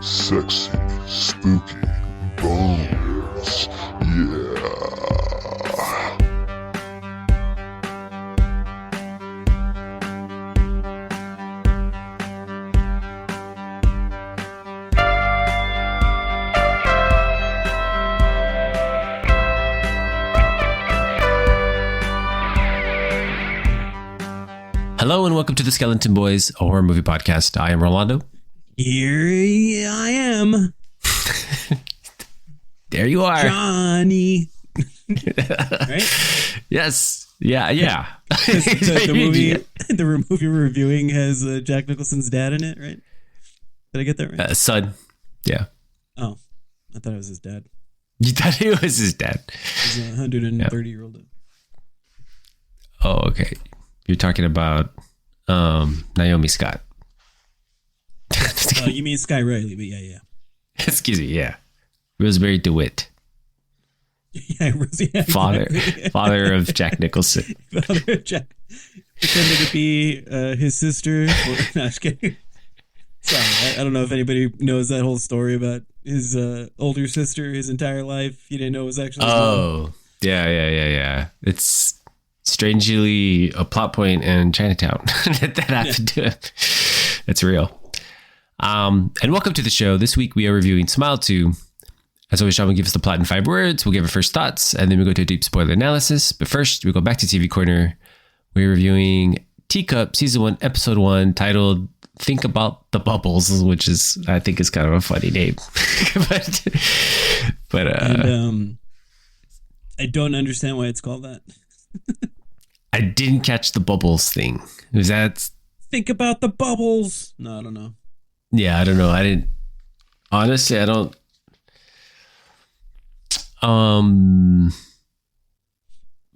sexy, spooky bones. Yeah. Hello and welcome to the Skeleton Boys, a horror movie podcast. I am Rolando. Here I am. There you are. Johnny. Right? Yes. Yeah. The movie we're reviewing has Jack Nicholson's dad in it, right? Did I get that right? Son. Yeah. Oh, I thought it was his dad. You thought it was his dad? He's a 130-year-old. Oh, okay. You're talking about Naomi Scott. You mean Skye Riley, but yeah. Excuse me, yeah. Rosemary DeWitt. Yeah, Rosie. Yeah, father of Jack Nicholson. Father of Jack. Pretended to be his sister. No, I'm just kidding. Sorry, I don't know if anybody knows that whole story about his older sister his entire life. He didn't know it was actually his mom. Yeah. It's strangely a plot point in Chinatown that happened to him. It's real. And welcome to the show. This week we are reviewing Smile 2. As always, Sean will give us the plot in 5 words. We'll give our first thoughts, and then we'll go to a deep spoiler analysis. But first, we go back to TV Corner. We're reviewing TEACUP Season 1, Episode 1, titled Think About the Bubbles, which is, I think, is kind of a funny name. but I don't understand why it's called that. I didn't catch the bubbles thing. Was that... Think about the bubbles. No, I don't know. Yeah, I don't know. I didn't... Honestly, I don't...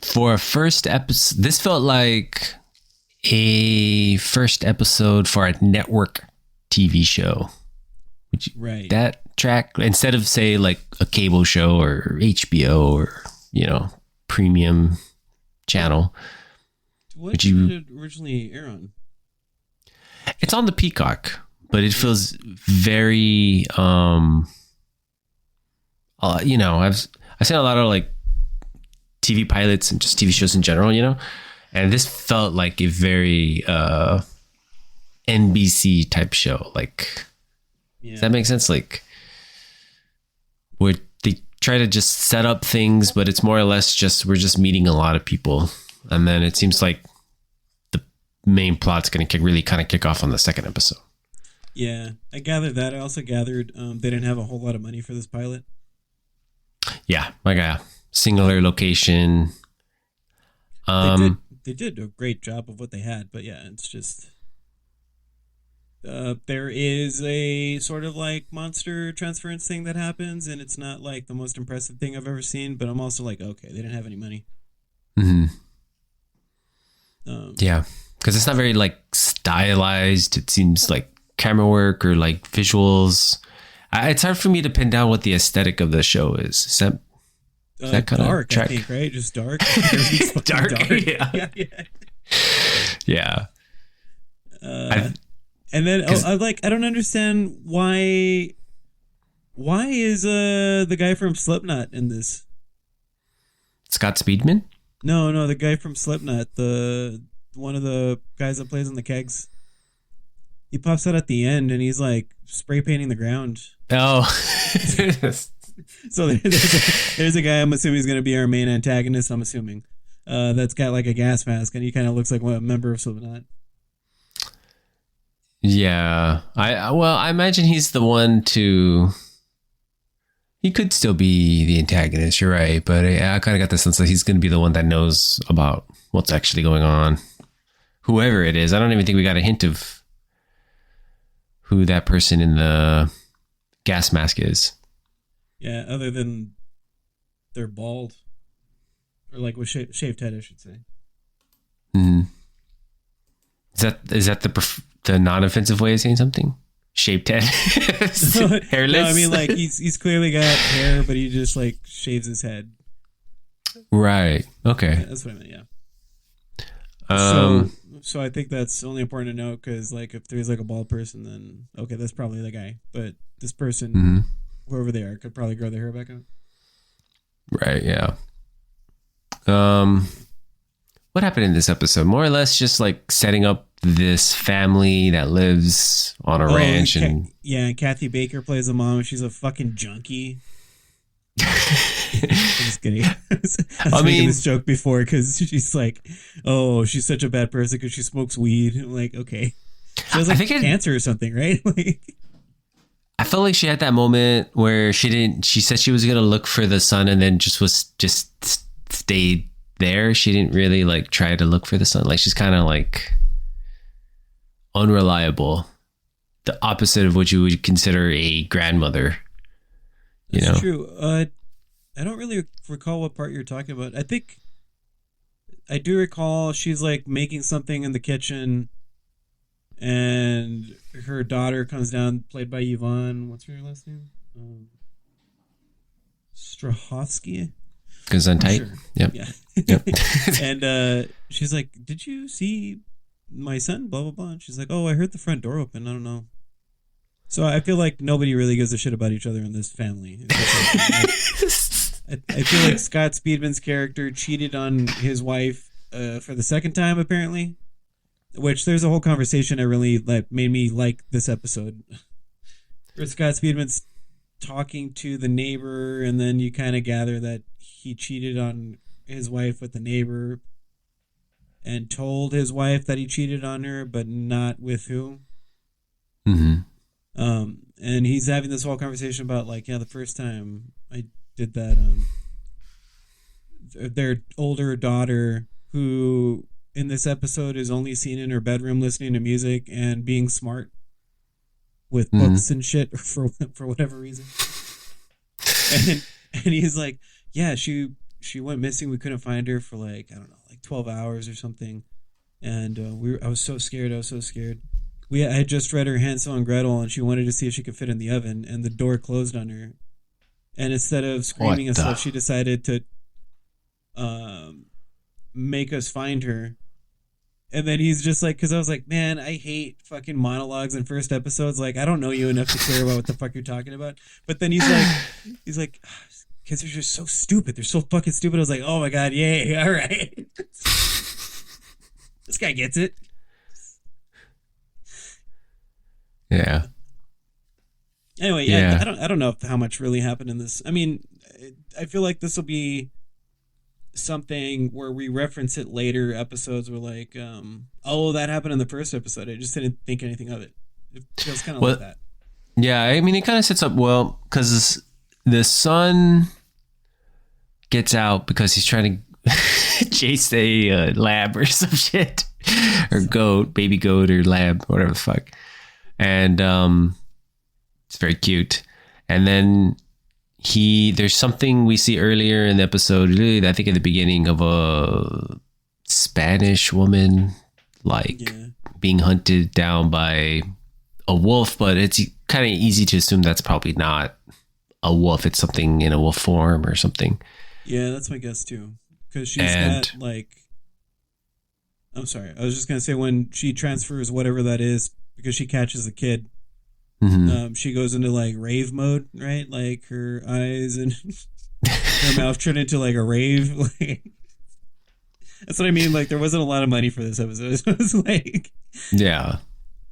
For a first episode... This felt like a first episode for a network TV show. Right. That track, instead of, say, like a cable show or HBO or, premium channel. What did it originally air on? It's on the Peacock, but it feels very I've seen a lot of like TV pilots and just TV shows in general, and this felt like a very NBC type show. Like, Does that make sense? Like, where they try to just set up things, but it's more or less just we're just meeting a lot of people, and then it seems like the main plot's going to really kind of kick off on the second episode. Yeah, I gathered that. I also gathered they didn't have a whole lot of money for this pilot. Yeah, like a singular location. They did a great job of what they had, but yeah, it's just there is a sort of like monster transference thing that happens, and it's not like the most impressive thing I've ever seen. But I'm also like, okay, they didn't have any money. Mm-hmm. Yeah, because it's not very like stylized. It seems like camera work or like visuals. It's hard for me to pin down what the aesthetic of the show is. Is that kind dark, of track? I think, right? Just dark. Dark. Yeah. And then I don't understand why is the guy from Slipknot in this? Scott Speedman? No, the guy from Slipknot, one of the guys that plays on the Kegs. He pops out at the end and he's like spray painting the ground. Oh. So there's a guy I'm assuming is going to be our main antagonist, I'm assuming. That's got like a gas mask and he kind of looks like a member of Slipknot. Yeah. I imagine he's the one to... He could still be the antagonist, you're right. But I kind of got the sense that he's going to be the one that knows about what's actually going on. Whoever it is. I don't even think we got a hint of who that person in the gas mask is. Yeah, other than they're bald. Or like with shaved head, I should say. Mm-hmm. Is that the non-offensive way of saying something? Shaved head? Hairless? No, I mean like he's clearly got hair, but he just like shaves his head. Right. Okay. Yeah, that's what I meant, yeah. So I think that's only important to note because, like, if there's like a bald person, then okay, that's probably the guy. But this person, Mm-hmm. whoever they are, could probably grow their hair back out. Right. Yeah. What happened in this episode? More or less, just like setting up this family that lives on a ranch, and and Kathy Baker plays the mom. She's a fucking junkie. I'm just kidding. I was making this joke before because she's like, "Oh, she's such a bad person because she smokes weed." I'm like, okay, she has like cancer or something, right? Like, I felt like she had that moment where she said she was gonna look for the sun, and then just stayed there. She didn't really like try to look for the sun. Like, she's kind of like unreliable, the opposite of what you would consider a grandmother. That's true. I don't really recall what part you're talking about. I think I do recall she's like making something in the kitchen, and her daughter comes down, played by Yvonne. What's her last name? Strahovski. Goes on tight. Sure. Yep. Yeah. Yep. And she's like, "Did you see my son?" Blah blah blah. And she's like, "Oh, I heard the front door open. I don't know." So I feel like nobody really gives a shit about each other in this family. I feel like Scott Speedman's character cheated on his wife for the second time, apparently. Which there's a whole conversation that really made me like this episode. Where Scott Speedman's talking to the neighbor, and then you kind of gather that he cheated on his wife with the neighbor and told his wife that he cheated on her, but not with who. Mm-hmm. And he's having this whole conversation about like, yeah, the first time I did that, their older daughter, who in this episode is only seen in her bedroom listening to music and being smart with books and shit for whatever reason. And he's like, yeah, she went missing. We couldn't find her for like, I don't know, like 12 hours or something. And I was so scared. I had just read her Hansel and Gretel, and she wanted to see if she could fit in the oven, and the door closed on her. And instead of screaming and stuff, she decided to make us find her. And then he's just like, because I was like, man, I hate fucking monologues in first episodes. Like, I don't know you enough to care about what the fuck you're talking about. But then he's like, kids are just so stupid. They're so fucking stupid. I was like, oh my God, yay, all right. This guy gets it. Yeah. Anyway, yeah. I don't know how much really happened in this. I mean, I feel like this will be something where we reference it later episodes. We're like, oh, that happened in the first episode. I just didn't think anything of it. It feels kind of like that. Yeah, I mean, it kind of sets up well because the son gets out because he's trying to chase a lab or some shit, or baby goat or lab, whatever the fuck. And it's very cute. And then there's something we see earlier in the episode, really, I think at the beginning, of a Spanish woman being hunted down by a wolf, but it's kind of easy to assume that's probably not a wolf. It's something in a wolf form or something. Yeah, that's my guess too. Because she's got like, I'm sorry, I was just gonna say when she transfers whatever that is, because she catches a kid, she goes into like rave mode, right? Like her eyes and her mouth turn into like a rave. Like, that's what I mean. Like, there wasn't a lot of money for this episode. It was like, yeah,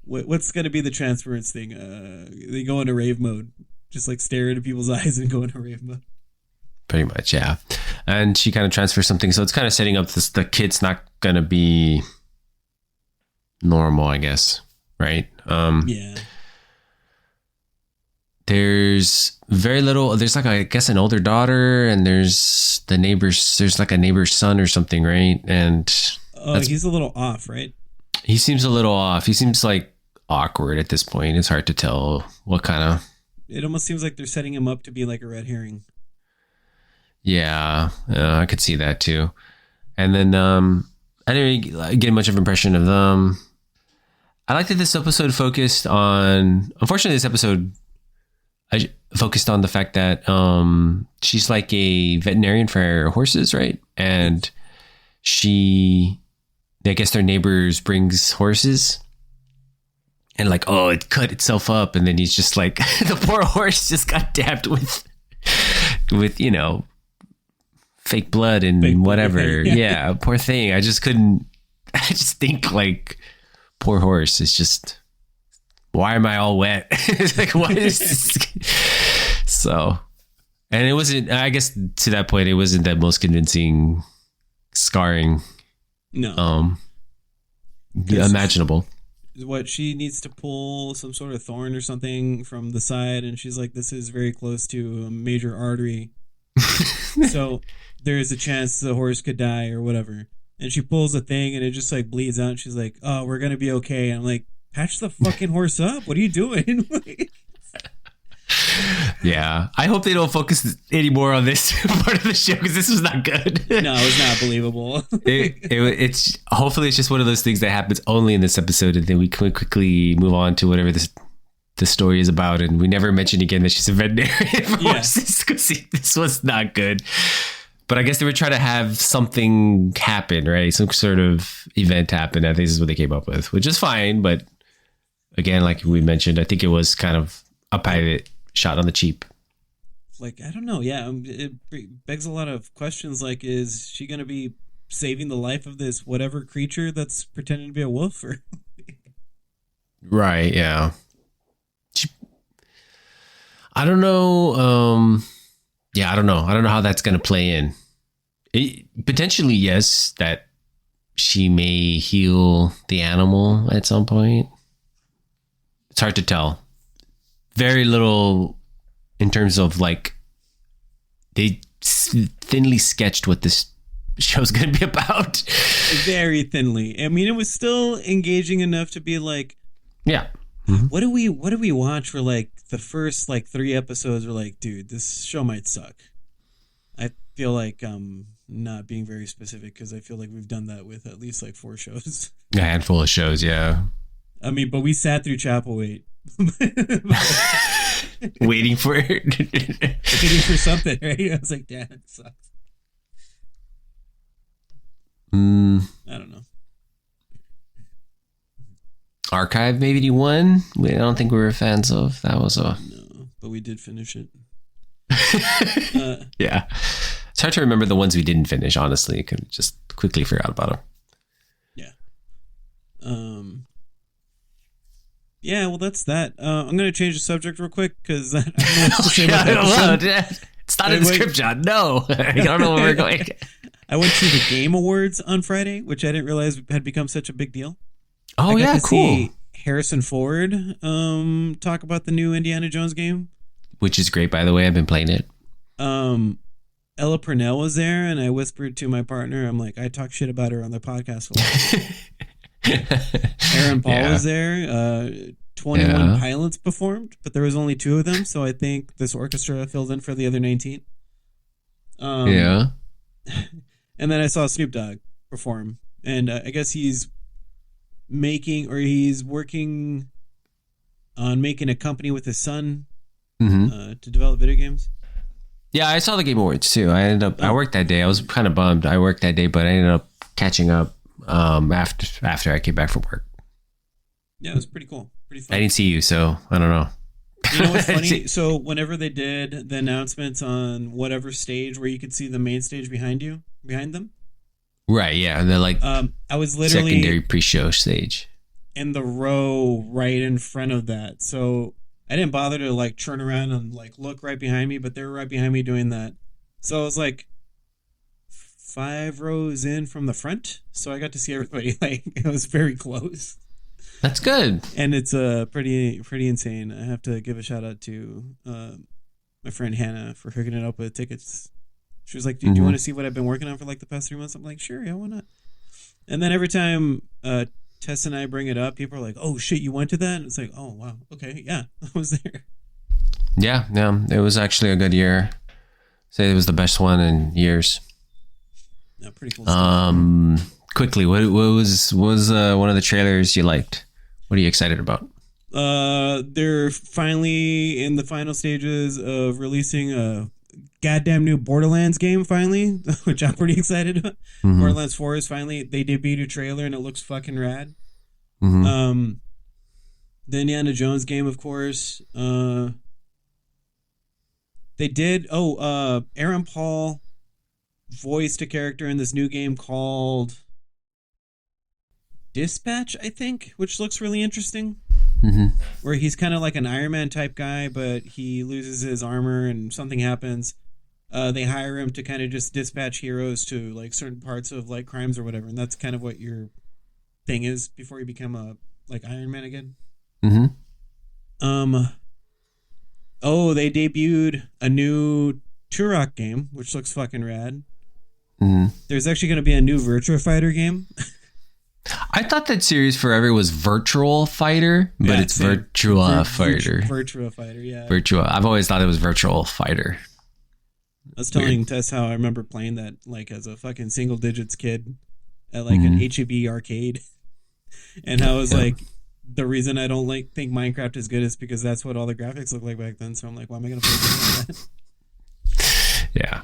what's gonna be the transference thing? They go into rave mode, just like stare into people's eyes and go into rave mode. Pretty much, yeah. And she kind of transfers something, so it's kind of setting up the kid's not gonna be normal, I guess. Right. Yeah. There's very little. There's like, I guess, an older daughter, and there's a neighbor's son or something, right? And he's a little off, right? He seems a little off. He seems like awkward at this point. It's hard to tell what kind of. It almost seems like they're setting him up to be like a red herring. Yeah, I could see that too. And then I didn't really get much of an impression of them. I like that this episode focused on. Unfortunately, this episode I focused on the fact that she's like a veterinarian for horses, right? And she I guess their neighbors brings horses. And like, oh, it cut itself up. And then he's just like, the poor horse just got dabbed with fake blood and Fake blood, whatever. yeah. Yeah, poor thing. I just think like, poor horse. It's just, why am I all wet? It's like, what is this? So, and it wasn't, I guess to that point, it wasn't that most convincing scarring. No. Imaginable. What, she needs to pull some sort of thorn or something from the side, and she's like, this is very close to a major artery. So there is a chance the horse could die or whatever. And she pulls a thing and it just like bleeds out. And she's like, oh, we're going to be okay. And I'm like, patch the fucking horse up. What are you doing? Yeah. I hope they don't focus anymore on this part of the show because this was not good. No, it's not believable. It's hopefully it's just one of those things that happens only in this episode, and then we can quickly move on to whatever the story is about, and we never mention again that she's a veterinarian for horses because this was not good. But I guess they were trying to have something happen, right? Some sort of event happen. I think this is what they came up with, which is fine. But again, like we mentioned, I think it was kind of a pilot shot on the cheap. Like, I don't know. Yeah, it begs a lot of questions. Like, is she going to be saving the life of this whatever creature that's pretending to be a wolf? Or Right, yeah. I don't know. I don't know. I don't know how that's going to play in. Potentially, yes, that she may heal the animal at some point. It's hard to tell. Very little in terms of like, they thinly sketched what this show's going to be about. Very thinly. I mean, it was still engaging enough to be like, yeah. Mm-hmm. What do we watch for like the first like 3 episodes? We're like, dude, this show might suck. I feel like I'm not being very specific because I feel like we've done that with at least like 4 shows. A handful of shows, yeah. I mean, but we sat through Chapel Wait. Waiting for it. Waiting for something, right? I was like, damn, it sucks. I don't know. Archive maybe one. I don't think we were fans of. That was a no, but we did finish it. Yeah, it's hard to remember the ones we didn't finish. Honestly, I could just quickly forgot about them. Yeah. Yeah. Well, that's that. I'm gonna change the subject real quick because I don't know what to say about that. It's not in the script, John. No, I don't know where we're going. I went to the Game Awards on Friday, which I didn't realize had become such a big deal. Oh, yeah, cool. See Harrison Ford talk about the new Indiana Jones game. Which is great, by the way. I've been playing it. Ella Purnell was there, and I whispered to my partner, I'm like, I talk shit about her on the podcast a lot. Aaron Paul was there. 21 pilots performed, but there was only 2 of them, so I think this orchestra filled in for the other 19. Yeah. And then I saw Snoop Dogg perform, and I guess he's working on making a company with his son to develop video games. Yeah, I saw the Game Awards too. I worked that day. I was kind of bummed. I worked that day, but I ended up catching up after I came back from work. Yeah, it was pretty cool. Pretty fun. I didn't see you, so I don't know. You know what's funny? So whenever they did the announcements on whatever stage where you could see the main stage behind them. Right, yeah. And they're like I was literally secondary pre-show stage. In the row right in front of that. So I didn't bother to like turn around and like look right behind me, but they were right behind me doing that. So I was like 5 rows in from the front. So I got to see everybody. Like, it was very close. That's good. And it's pretty insane. I have to give a shout out to my friend Hannah for hooking it up with tickets. She was like, do you want to see what I've been working on for like the past 3 months? I'm like, sure, yeah, why not? And then every time Tess and I bring it up, people are like, oh shit, you went to that? And it's like, oh wow, okay, yeah, I was there. Yeah, it was actually a good year. Say it was the best one in years. Yeah, pretty cool stuff. Quickly, what was one of the trailers you liked? What are you excited about? They're finally in the final stages of releasing a goddamn new Borderlands game finally, which I'm pretty excited about. Mhm. Borderlands 4 is finally, they debuted a trailer and it looks fucking rad. Mhm. The Indiana Jones game, of course. They did. Aaron Paul voiced a character in this new game called Dispatch, I think, which looks really interesting. Mhm. Where he's kind of like an Iron Man type guy, but he loses his armor and something happens. They hire him to kind of just dispatch heroes to like certain parts of like crimes or whatever, and that's kind of what your thing is before you become a like Iron Man again. Mhm. They debuted a new Turok game, which looks fucking rad. Mhm. There's actually going to be a new Virtua Fighter game. I thought that series forever was Virtual Fighter, but it's same. Virtua Fighter. Virtua Fighter, yeah. Virtua. I've always thought it was Virtual Fighter. I was telling Tess how I remember playing that like as a fucking single digits kid at like an HEB arcade, and how it was like the reason I don't like think Minecraft is good is because that's what all the graphics look like back then. So I'm like, why am I gonna play a game like that? Yeah.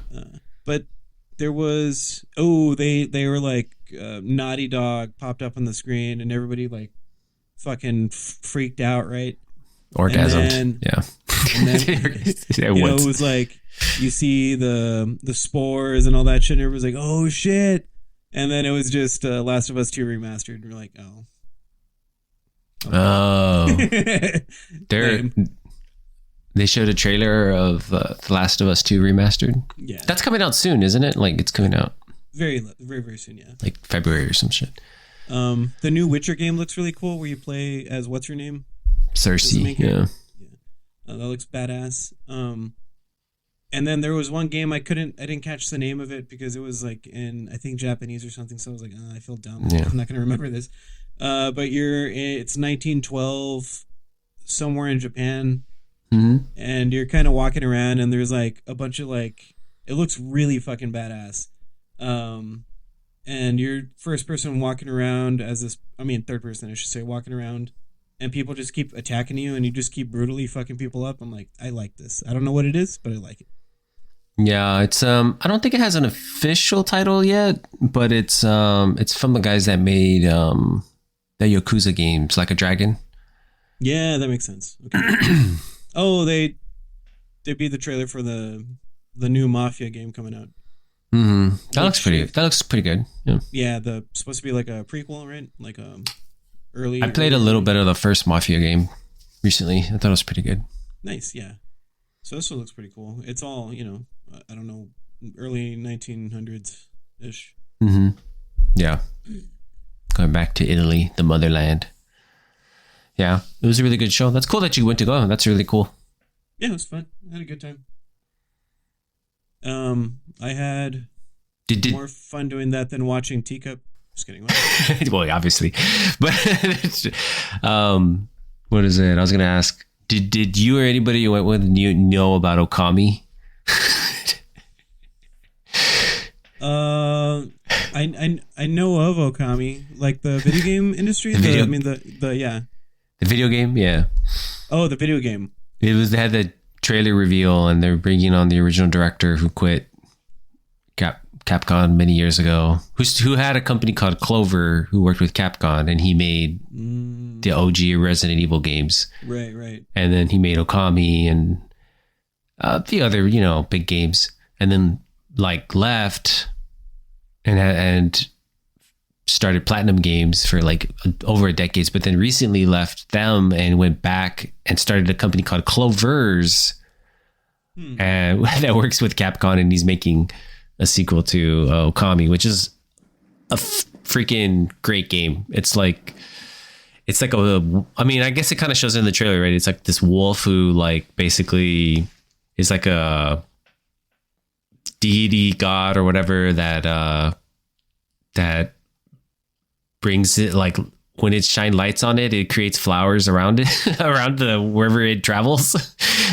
But there was they were like Naughty Dog popped up on the screen and everybody like fucking freaked out, right? Orgasmed. And yeah. then it was like you see the spores and all that shit and everybody's like, oh shit. And then it was just Last of Us 2 remastered and we're like, oh. Okay. They showed a trailer of The Last of Us 2 remastered. Yeah. That's coming out soon, isn't it? Like it's coming out very, very, very soon, yeah. like February or some shit. The new Witcher game looks really cool where you play as what's her name? Cersei, yeah. That looks badass. And then there was one game I didn't catch the name of it because it was like in I think Japanese or something. So I was like, I feel dumb. Yeah. I'm not gonna remember this. But it's 1912 somewhere in Japan, and you're kind of walking around and there's like a bunch of like it looks really fucking badass. And you're first person walking around as this. I mean third person I should say walking around. And people just keep attacking you, and you just keep brutally fucking people up. I'm like, I like this. I don't know what it is, but I like it. Yeah, it's I don't think it has an official title yet, but it's from the guys that made the Yakuza games, Like a Dragon. Yeah, that makes sense. Okay. They beat the trailer for the new Mafia game coming out. Mm-hmm. That looks pretty good. Yeah. Yeah, supposed to be like a prequel, right? Like early. I played a little bit of the first Mafia game recently. I thought it was pretty good. Nice, yeah. So this one looks pretty cool. It's all, I don't know, early 1900s ish. Mm-hmm. Yeah. Going back to Italy, the motherland. Yeah, it was a really good show. That's cool that you went to go. That's really cool. Yeah, it was fun. I had a good time. I had more fun doing that than watching TEACUP. Just kidding. Well, obviously, but what is it? I was gonna ask. Did you or anybody you went with know about Okami? I know of Okami, like the video game industry. The video game, yeah. Oh, the video game. They had the trailer reveal, and they're bringing on the original director who quit Capcom many years ago, who had a company called Clover, who worked with Capcom, and he made the OG Resident Evil games. Right. And then he made Okami and the other, big games, and then like left and started Platinum Games for like over a decade, but then recently left them and went back and started a company called Clovers, and that works with Capcom, and he's making a sequel to Okami, which is a freaking great game. It's like I guess it kind of shows in the trailer, right? It's like this wolf who like basically is like a deity god or whatever that brings it, like when it shines lights on it, it creates flowers around it, around wherever it travels.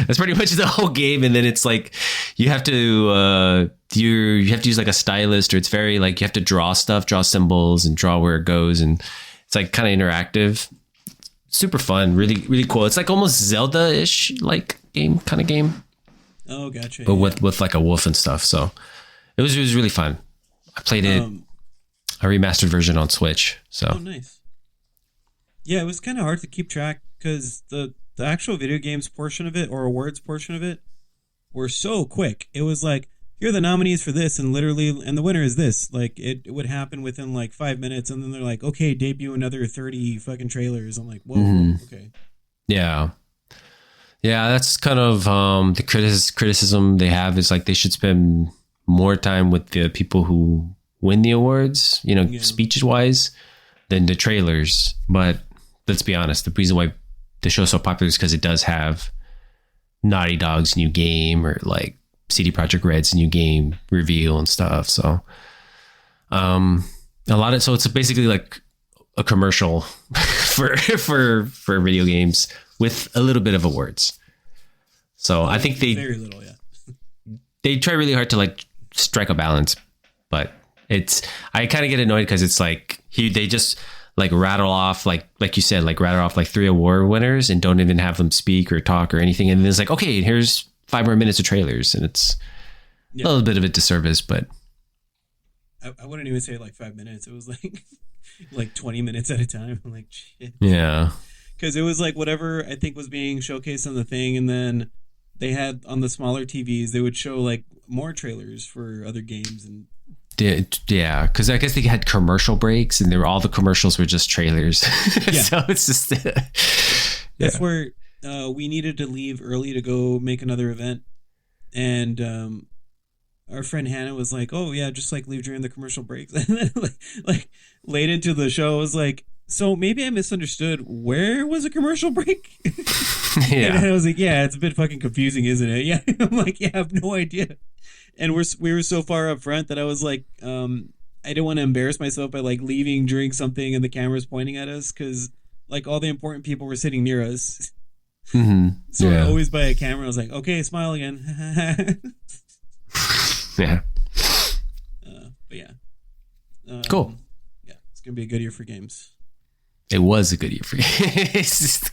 That's pretty much the whole game. And then it's like, you have to use like a stylist, or it's very like, you have to draw symbols and draw where it goes. And it's like kind of interactive, super fun, really, really cool. It's like almost Zelda-ish like kind of game. Oh, gotcha. but with like a wolf and stuff. So it was really fun. I played it a remastered version on Switch. So oh, nice. Yeah, it was kind of hard to keep track because the actual video games portion of it or awards portion of it were so quick. It was like, here are the nominees for this, and the winner is this. Like, it would happen within like 5 minutes, and then they're like, okay, debut another 30 fucking trailers. I'm like, whoa, okay. Yeah. Yeah, that's kind of the criticism they have is like they should spend more time with the people who win the awards, speeches wise, than the trailers. But let's be honest, the reason why the show's so popular is because it does have Naughty Dog's new game or like CD Projekt Red's new game reveal and stuff. So so it's basically like a commercial for video games with a little bit of awards. So I think very little, yeah. They try really hard to like strike a balance, but I kind of get annoyed because it's like they just like rattle off like you said, like rattle off like 3 award winners and don't even have them speak or talk or anything, and then it's like, okay, here's 5 more minutes of trailers, and it's a little bit of a disservice. But I wouldn't even say like 5 minutes. It was like like 20 minutes at a time. I'm like, shit. Yeah, because it was like whatever I think was being showcased on the thing, and then they had on the smaller TVs, they would show like more trailers for other games. And yeah, because I guess they had commercial breaks, and all the commercials were just trailers. Yeah. So it's just that's where we needed to leave early to go make another event, and our friend Hannah was like, "Oh yeah, just like leave during the commercial breaks." And then like late into the show, I was like, "So maybe I misunderstood. Where was a commercial break?" Yeah, and I was like, "Yeah, it's a bit fucking confusing, isn't it?" Yeah, I'm like, "Yeah, I have no idea." And we were so far up front that I was like, I didn't want to embarrass myself by like leaving during something and the camera's pointing at us because like all the important people were sitting near us. Mm-hmm. So I always by a camera, I was like, "Okay, smile again." Yeah. But yeah. Cool. Yeah, it's gonna be a good year for games. It was a good year for games.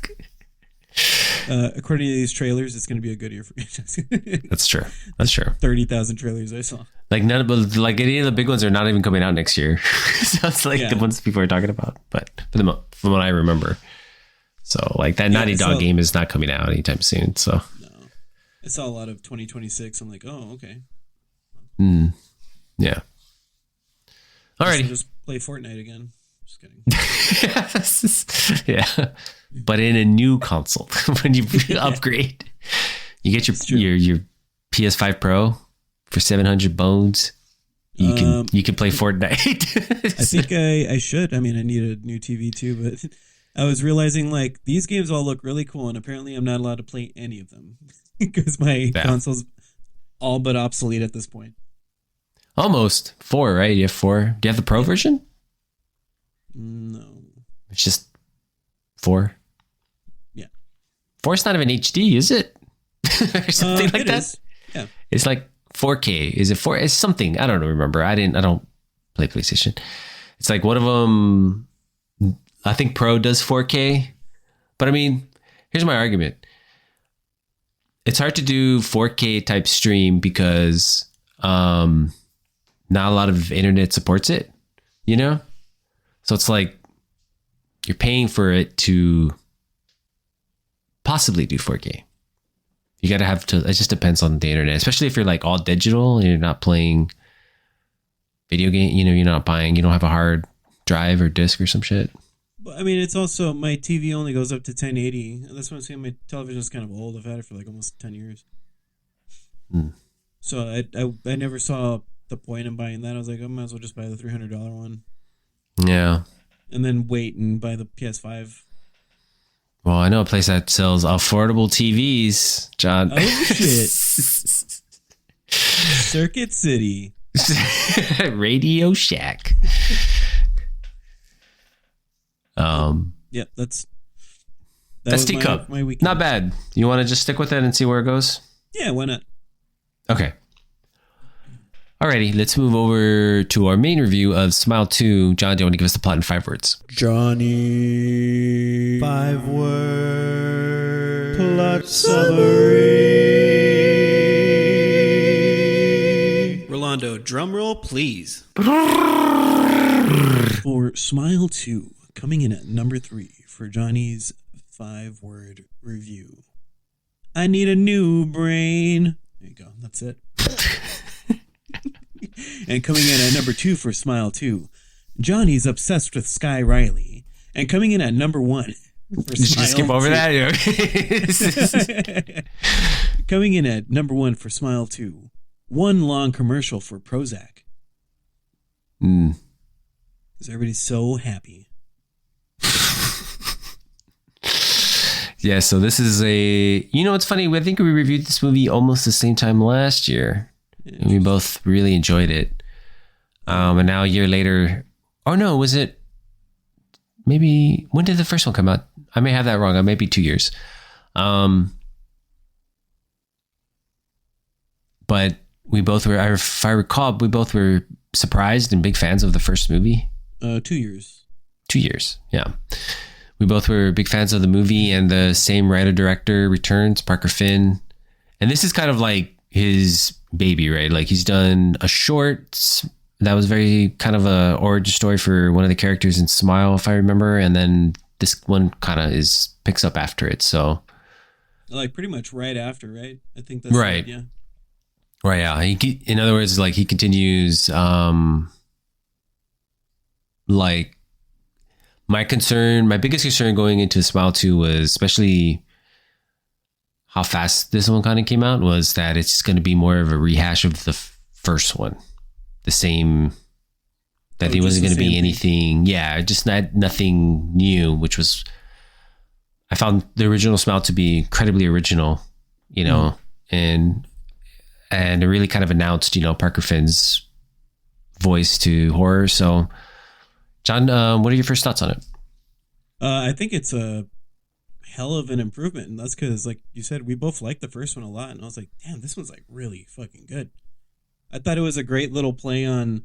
According to these trailers, it's gonna be a good year for games. That's true. 30,000 trailers I saw. Like but like any of the big ones are not even coming out next year. So it's like the ones people are talking about. But from what I remember, so like that Naughty Dog game is not coming out anytime soon. So no, I saw a lot of 2026. I'm like, oh, okay. Yeah. Alrighty. Just play Fortnite again. Just kidding. Yeah. But in a new console, when you upgrade, you get your PS5 Pro for 700 bones. You can play Fortnite. I think I should. I mean, I need a new TV too, but I was realizing like these games all look really cool, and apparently I'm not allowed to play any of them because my console's all but obsolete at this point. Almost 4, right? You have 4. Do you have the Pro version? No. It's just 4. Yeah. 4's not even HD, is it? Or something like that. Is. Yeah. It's like 4K. Is it 4? It's something. I don't remember. I don't play PlayStation. It's like one of them. I think Pro does 4K. But I mean, here's my argument. It's hard to do 4K type stream because not a lot of internet supports it, So it's like you're paying for it to possibly do 4K. You got to have to, it just depends on the internet, especially if you're like all digital and you're not playing video game, you're not buying, you don't have a hard drive or disc or some shit. Well, I mean, it's also, my TV only goes up to 1080. That's what I'm saying. My television is kind of old. I've had it for like almost 10 years. So I never saw the point in buying that. I was like, I might as well just buy the $300 one. Yeah. And then wait and buy the PS5. Well, I know a place that sells affordable TVs, John. Oh, shit. Circuit City. Radio Shack. Yeah, that's TEACUP. my weekend. Not bad. You want to just stick with it and see where it goes? Yeah, why not? Okay. Alrighty, let's move over to our main review of Smile 2. John, do you want to give us the plot in 5 words? Johnny. 5 word plot summary. roll, please. For Smile 2, coming in at number 3 for Johnny's 5-word review. I need a new brain. There you go. That's it. And coming in at number 2 for Smile 2, Johnny's obsessed with Skye Riley. And coming in at number 1 for Just Smile skip over 2. that. Coming in at number 1 for Smile 2, one long commercial for Prozac. Because everybody's so happy. Yeah, so this is it's funny. I think we reviewed this movie almost the same time last year. And we both really enjoyed it. And now a year later, or no, was it maybe, when did the first one come out? I may have that wrong. It may be 2 years. But we both were, if I recall, we both were surprised and big fans of the first movie. 2 years. 2 years, yeah. We both were big fans of the movie, and the same writer-director returns, Parker Finn. And this is kind of like his baby, right? Like, he's done a short that was very kind of a origin story for one of the characters in Smile, if I remember. And then this one kind of picks up after it. So, like, pretty much right after, right? I think that's right. Yeah. Right. Yeah. In other words, like, he continues, like, my biggest concern going into Smile 2 was, especially how fast this one kind of came out, was that it's going to be more of a rehash of the first one. The same, that he wasn't going to be anything. Yeah, just nothing new, which was, I found the original Smile to be incredibly original, and it really kind of announced, Parker Finn's voice to horror. So, John, what are your first thoughts on it? I think it's a hell of an improvement, and that's because, like you said, we both liked the first one a lot, and I was like, damn, this one's like really fucking good. I thought it was a great little play on,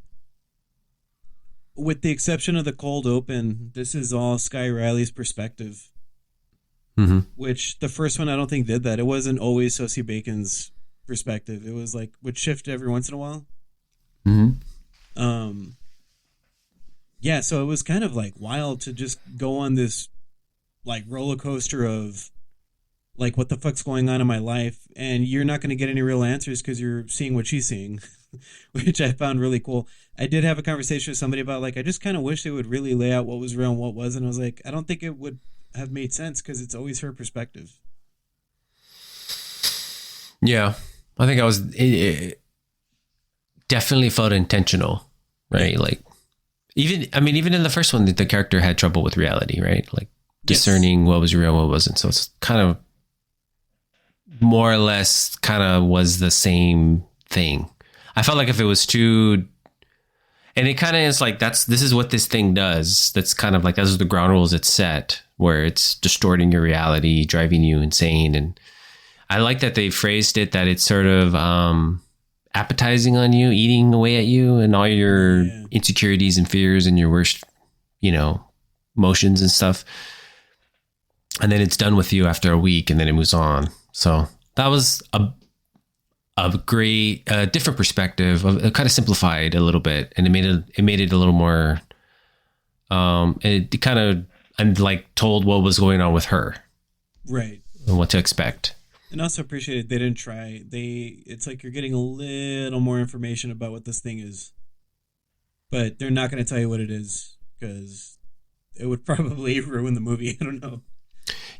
with the exception of the cold open, this is all Skye Riley's perspective, which the first one I don't think did that. It wasn't always Sosie Bacon's perspective. It was like, would shift every once in a while. Yeah, so it was kind of like wild to just go on this like roller coaster of like, what the fuck's going on in my life, and you're not going to get any real answers because you're seeing what she's seeing, which I found really cool. I did have a conversation with somebody about, like, I just kind of wish they would really lay out what was real and what wasn't. I was like, I don't think it would have made sense because it's always her perspective. Yeah, I think it definitely felt intentional, right? Yeah. Like, even in the first one, the character had trouble with reality, right? Like, discerning what was real and what wasn't. So it's kind of more or less kind of was the same thing. I felt like if it was too, and it kind of is like, this is what this thing does. That's kind of like, those are the ground rules it's set, where it's distorting your reality, driving you insane. And I like that they phrased it that it's sort of appetizing on you, eating away at you, and all your insecurities and fears and your worst, emotions and stuff. And then it's done with you after a week, and then it moves on. So that was a great, different perspective. It kind of simplified a little bit, and it made it a little more. It kind of told what was going on with her, right, and what to expect. And also appreciated they didn't try. It's like you're getting a little more information about what this thing is, but they're not going to tell you what it is because it would probably ruin the movie. I don't know.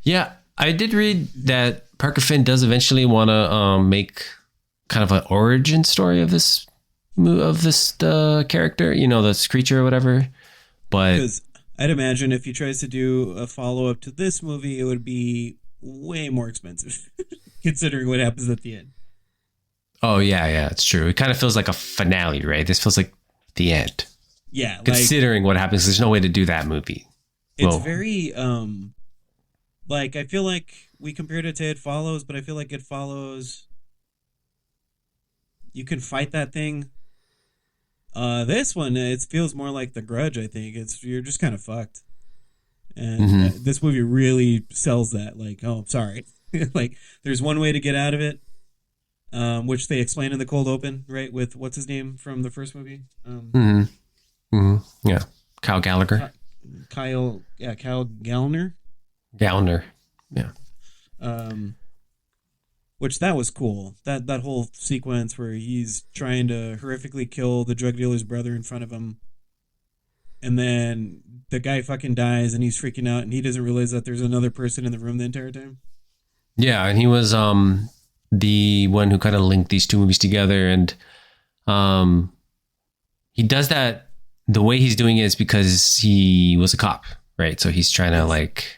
Yeah, I did read that Parker Finn does eventually want to make kind of an origin story of this character, this creature or whatever. But because I'd imagine if he tries to do a follow up to this movie, it would be way more expensive, considering what happens at the end. Oh yeah, it's true. It kind of feels like a finale, right? This feels like the end. Yeah, considering what happens, there's no way to do that movie. It's very I feel like we compared it to It Follows, but I feel like It Follows, you can fight that thing. This one, it feels more like The Grudge. I think you're just kind of fucked, and this movie really sells that. Like, oh, sorry, like there's one way to get out of it, which they explain in the cold open, right? With what's his name from the first movie? Yeah. Kyle Gallagher. Kyle Gallner. Gallner. Yeah. Which that was cool. That whole sequence where he's trying to horrifically kill the drug dealer's brother in front of him, and then the guy fucking dies, and he's freaking out, and he doesn't realize that there's another person in the room the entire time. Yeah, and he was the one who kind of linked these two movies together, and he does that. The way he's doing it is because he was a cop, right? So he's trying to like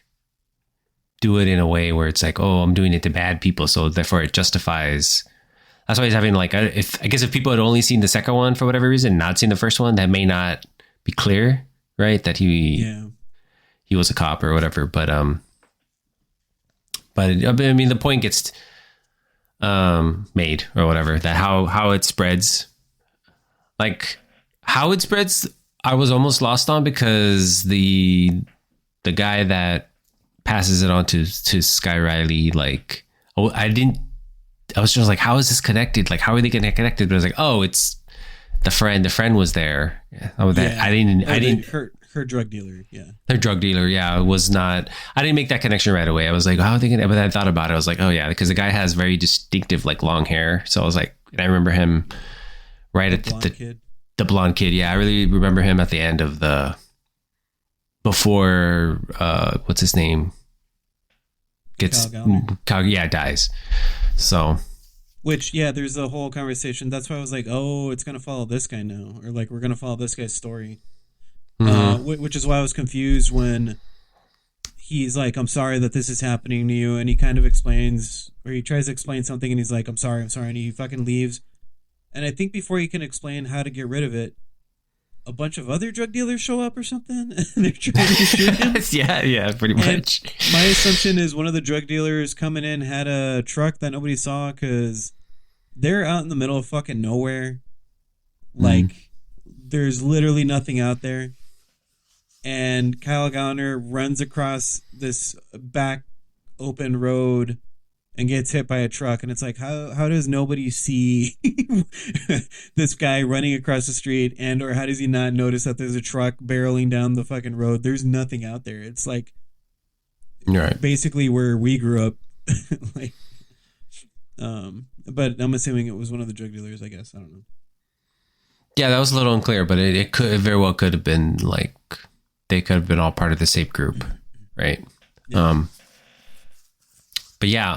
do it in a way where it's like, oh, I'm doing it to bad people, so therefore it justifies. That's why he's having like, I guess if people had only seen the second one for whatever reason, not seen the first one, that may not be clear, right? That he was a cop or whatever. But I mean, the point gets made or whatever, that how it spreads, like how it spreads, I was almost lost on, because the guy that passes it on to Skye Riley, like, I was just like, how is this connected? Like, how are they getting connected? But I was like, oh, it's the friend. The friend was there. I didn't. Her drug dealer. Yeah. Her drug dealer. Yeah. It was not. I didn't make that connection right away. I was like, how are they gonna? But then I thought about it. I was like, oh yeah, because the guy has very distinctive like long hair. So I was like, and I remember him right at the blonde kid. Yeah, I really remember him at the end of the. Before what's his name gets dies. So there's a whole conversation. That's why I was like, oh, it's gonna follow this guy now, or like we're gonna follow this guy's story. Which is why I was confused when he's like, I'm sorry that this is happening to you, and he kind of explains, or he tries to explain something, and he's like, I'm sorry, and he fucking leaves. And I think before he can explain how to get rid of it, a bunch of other drug dealers show up or something, and they're trying to shoot him. yeah, pretty much. And my assumption is one of the drug dealers coming in had a truck that nobody saw, because they're out in the middle of fucking nowhere. Like, there's literally nothing out there. And Kyle Gallner runs across this back open road and gets hit by a truck, and it's like, how does nobody see this guy running across the street, and or how does he not notice that there's a truck barreling down the fucking road? There's nothing out there. It's like basically where we grew up. Like, but I'm assuming it was one of the drug dealers, I guess. I don't know. Yeah, that was a little unclear, but it very well could have been like they could have been all part of the same group, right? Yeah. But yeah,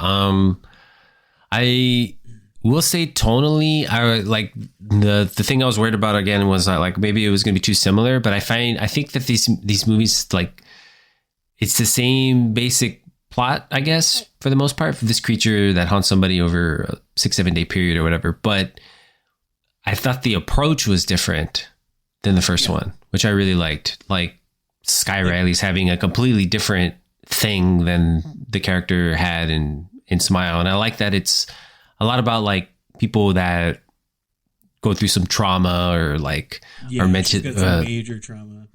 I will say tonally, I like the thing I was worried about again was that like maybe it was going to be too similar. But I think that these movies, like, it's the same basic plot, I guess, for the most part, for this creature that haunts somebody over a 6-7 day period or whatever. But I thought the approach was different than the first one, which I really liked. Like, Skye Riley's having a completely different thing than the character had in Smile, and I like that it's a lot about like people that go through some trauma or like are mentioned major trauma,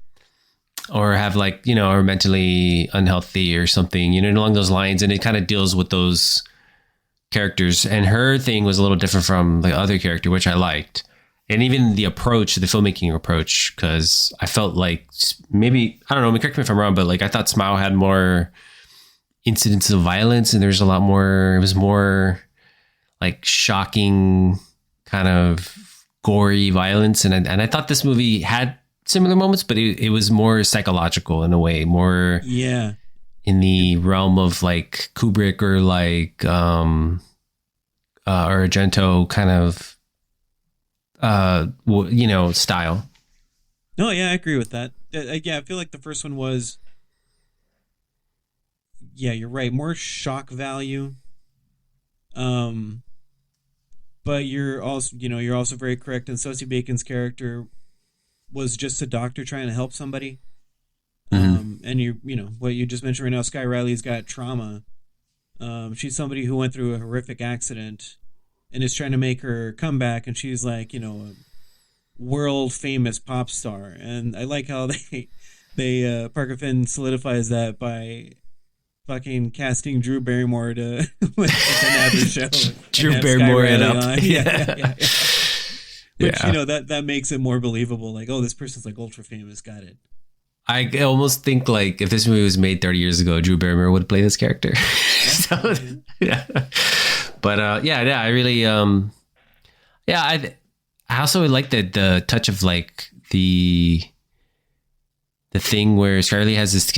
or have like, you know, are mentally unhealthy or something, you know, along those lines, and it kind of deals with those characters. And her thing was a little different from the other character, which I liked. And even the approach, the filmmaking approach, because I felt like maybe, I don't know, correct me if I'm wrong, but like I thought Smile had more incidents of violence, and there's a lot more, it was more like shocking, kind of gory violence. And I thought this movie had similar moments, but it was more psychological in a way, more in the realm of like Kubrick or like Argento kind of you know, style. No, yeah, I agree with that. Yeah, I feel like the first one was, yeah, you're right, more shock value. But you're also very correct. And Sosie Bacon's character was just a doctor trying to help somebody. And you know what you just mentioned right now, Skye Riley's got trauma. She's somebody who went through a horrific accident and is trying to make her comeback, and she's like, you know, a world famous pop star. And I like how they Parker Finn solidifies that by fucking casting Drew Barrymore to with an average show. Drew Barrymore it up. On. Yeah. Which, Yeah. that makes it more believable. Like, oh, this person's like ultra famous. Got it. I almost think like if this movie was made 30 years ago, Drew Barrymore would play this character. So, yeah. But I really I also like the touch of like the thing where Skye Riley has this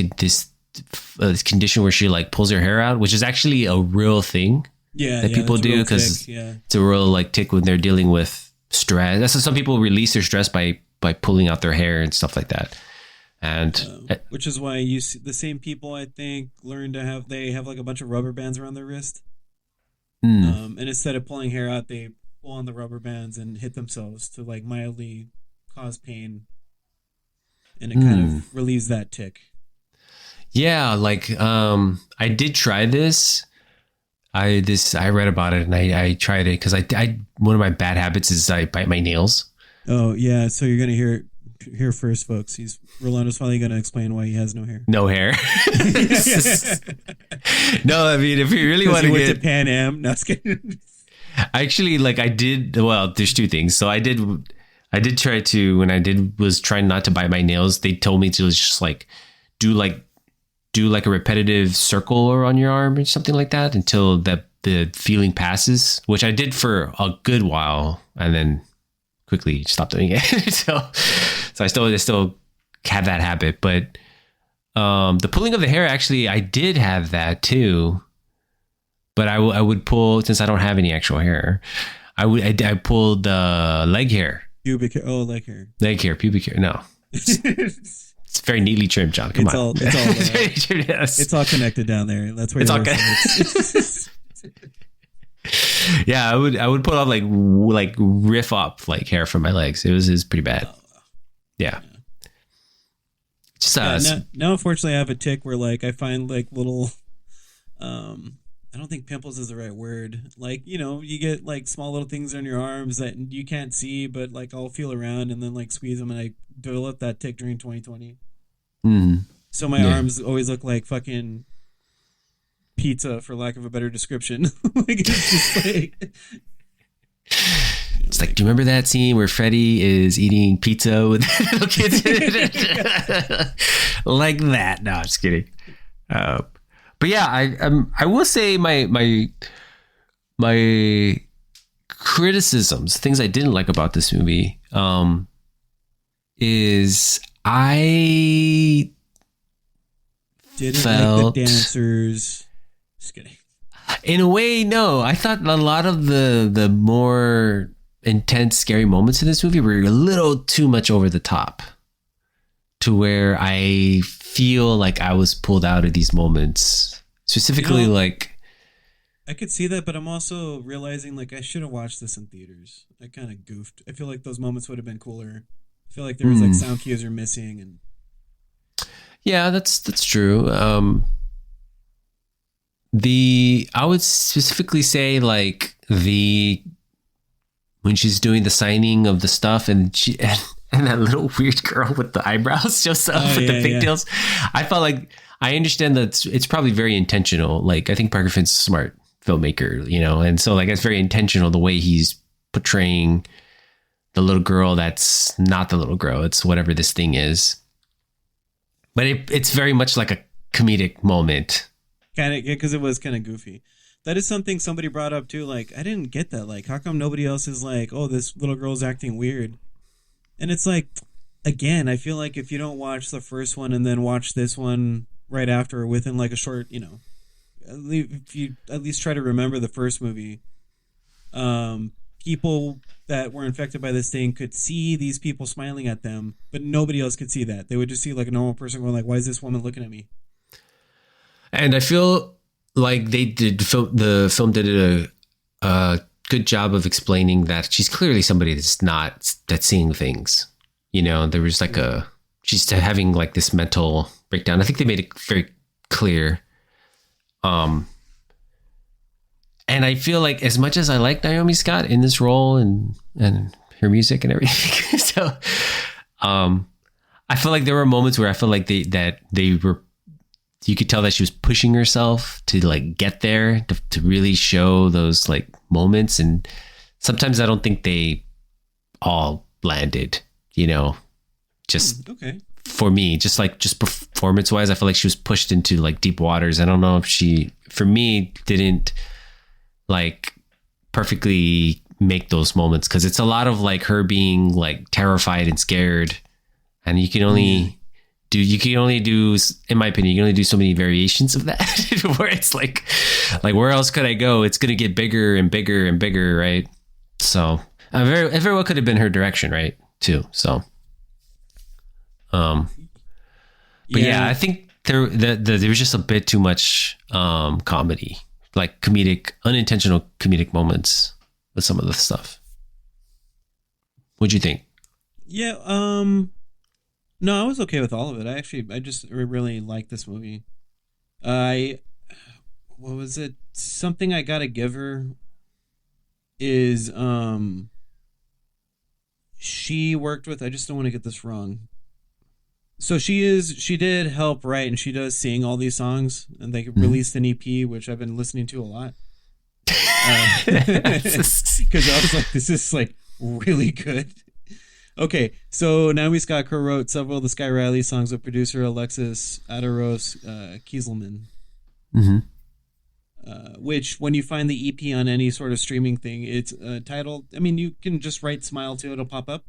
condition where she like pulls her hair out, which is actually a real thing that people do because it's a real like tick when they're dealing with stress. That's how some people release their stress by pulling out their hair and stuff like that. And which is why you see the same people, I think, they have like a bunch of rubber bands around their wrist. And instead of pulling hair out, they pull on the rubber bands and hit themselves to like mildly cause pain. And it kind of relieves that tick. Yeah, like I did try this. I read about it and I tried it because I one of my bad habits is I bite my nails. Oh yeah, so you're gonna hear first, folks. Rolando's finally gonna explain why he has no hair. No hair. No, I mean if you really want to get to Pan Am, no, just kidding. Actually, like I did. Well, there's two things. So I did try to when I was trying not to bite my nails. They told me to just like do like a repetitive circle on your arm or something like that until the feeling passes, which I did for a good while and then quickly stopped doing it. so I still have that habit, but the pulling of the hair, actually, I did have that too, but I would pull, since I don't have any actual hair, I pulled leg hair. Pubic hair. Oh, leg hair. Leg hair, pubic hair. No. It's very neatly trimmed, John. Come on. It's all connected down there. That's where it's all connected. Yeah, I would pull off like riff up like hair from my legs. It was pretty bad. Yeah. Just now, unfortunately, I have a tick where like I find like little, I don't think pimples is the right word. Like, you get like small little things on your arms that you can't see, but like I'll feel around and then like squeeze them, and I developed that tick during 2020. So my arms always look like fucking pizza, for lack of a better description. Like it's just like it's like, do you remember that scene where Freddy is eating pizza with little kids? Like that. No, I'm just kidding. But yeah, I will say my criticisms, things I didn't like about this movie, is I didn't like the dancers. Just kidding. In a way, no. I thought a lot of the more intense, scary moments in this movie were a little too much over the top, to where I feel like I was pulled out of these moments. Specifically, like I could see that, but I'm also realizing like I should have watched this in theaters. I kind of goofed. I feel like those moments would have been cooler. I feel like there was like sound cues are missing, and yeah, that's true. I would specifically say like when she's doing the signing of the stuff and and that little weird girl with the eyebrows shows up with the pigtails. I felt like I understand that it's probably very intentional. Like I think Parker Finn's a smart filmmaker, and so like it's very intentional the way he's portraying the little girl that's not the little girl. It's whatever this thing is. But it's very much like a comedic moment. Kind of, because it was kind of goofy. That is something somebody brought up too. Like, I didn't get that. Like, how come nobody else is like, oh, this little girl's acting weird? And it's like, again, I feel like if you don't watch the first one and then watch this one right after, or within like a short, if you at least try to remember the first movie, people that were infected by this thing could see these people smiling at them, but nobody else could see that. They would just see like a normal person going like, why is this woman looking at me? And I feel like the film did a good job of explaining that she's clearly somebody that's seeing things. There was like she's having like this mental breakdown. I think they made it very clear. And I feel like as much as I like Naomi Scott in this role and her music and everything, so I feel like there were moments where I feel like they were you could tell that she was pushing herself to like get there to really show those like moments. And sometimes I don't think they all landed, just okay. For me, just performance wise, I feel like she was pushed into like deep waters. I don't know if she, for me, didn't like perfectly make those moments, because it's a lot of like her being like terrified and scared, and you can only do, in my opinion, you can only do so many variations of that where it's like where else could I go? It's gonna get bigger and bigger and bigger, right? So it very well could have been her direction, right? Too. So but yeah, I think there was just a bit too much comedy, like unintentional comedic moments with some of the stuff. What'd you think? Yeah, no, I was okay with all of it. I just really like this movie. What was it? Something I gotta give her is, she worked with, I just don't want to get this wrong. So she did help write, and she does sing all these songs, and they released an EP, which I've been listening to a lot. Because I was like, this is like really good. Okay, so Naomi Scott co-wrote several of the Skye Riley songs with producer Alexis Adaros Kieselman. Which, when you find the EP on any sort of streaming thing, it's titled, I mean, you can just write Smile to it, it'll pop up.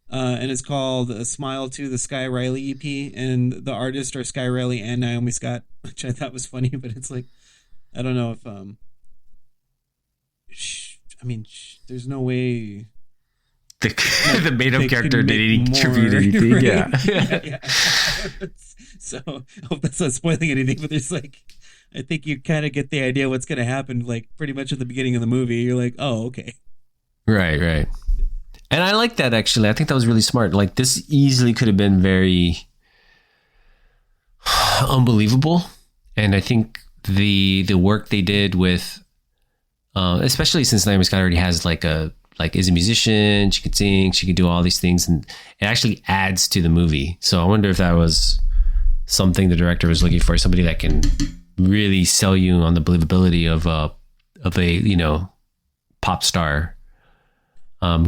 And it's called Smile to the Skye Riley EP, and the artists are Skye Riley and Naomi Scott, which I thought was funny, but it's like, I don't know if, there's no way the made-up character did any tribute or anything. Right? Yeah. So I hope that's not spoiling anything, but there's like, I think you kind of get the idea what's going to happen, like pretty much at the beginning of the movie. You're like, oh, okay. Right. And I like that, actually. I think that was really smart. Like, this easily could have been very unbelievable. And I think the work they did with, especially since Naomi Scott already has is a musician, she could sing, she could do all these things, and it actually adds to the movie. So I wonder if that was something the director was looking for, somebody that can really sell you on the believability of a pop star